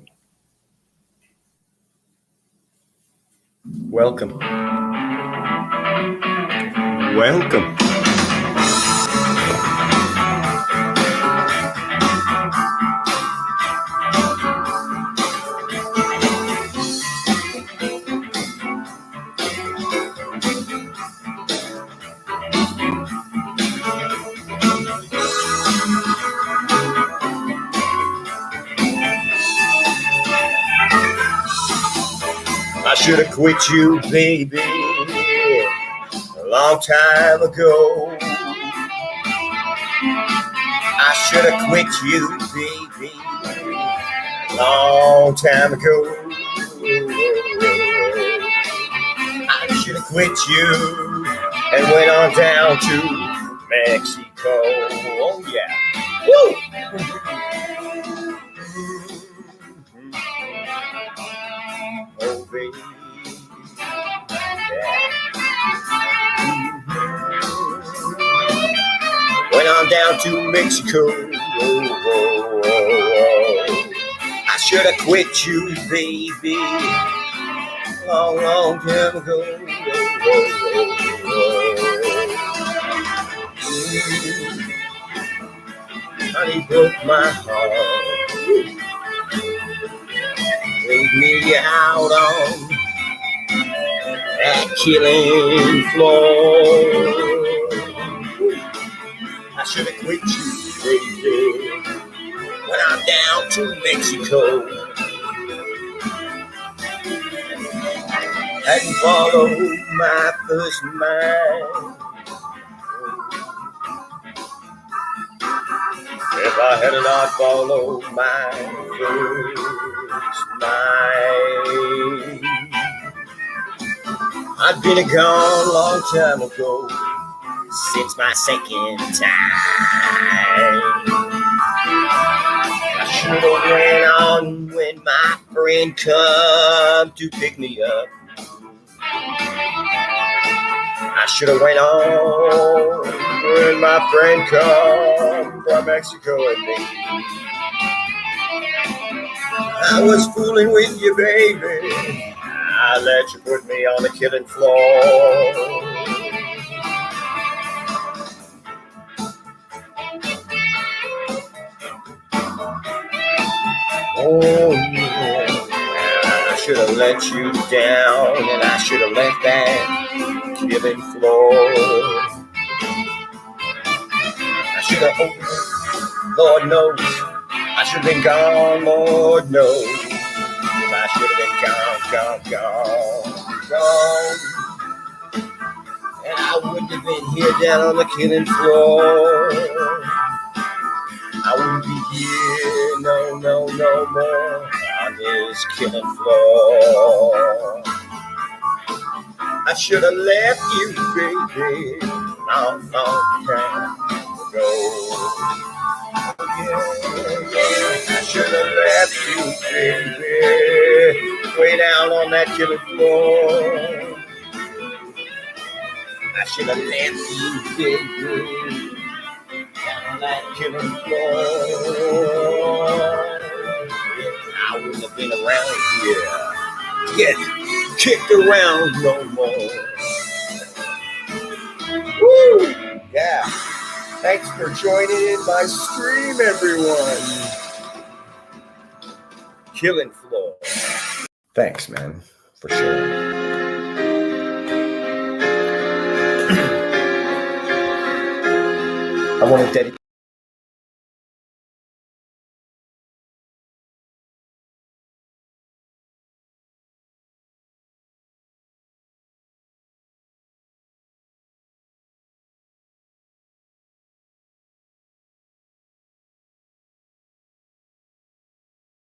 S2: Welcome. Welcome. I should have quit you, baby, a long time ago. I should have quit you, baby, a long time ago. I should have quit you and went on down to Mexico. Oh, yeah. Woo! Oh, baby. Went on down to Mexico. I should have quit you, baby, long, long time ago. Honey broke my heart, laid me out on that killing floor. I should have quit you, baby, when I'm down to Mexico. Hadn't followed my first mind. If I had not followed my first mind, I'd been gone a long time ago, since my second time. I should have went on when my friend come to pick me up. I should have went on when my friend come from Mexico and me. I was fooling with you, baby. I let you put me on the killing floor. Oh, yeah. I should have let you down, and I should have left that killing floor. I should have opened, Lord knows. I should have been gone, Lord knows. I should have been gone. And I wouldn't have been here down on the killing floor. I wouldn't be here, no more, on this killing floor. I should have left you, baby, long time ago. Yeah. I should have left you, baby, way down on that killing floor. I should have let you get down that killing floor. I wouldn't have been around here. Get kicked around no more. Woo! Yeah. Thanks for joining in my stream, everyone. Killing floor. Thanks, man, for sharing. I want to dedicate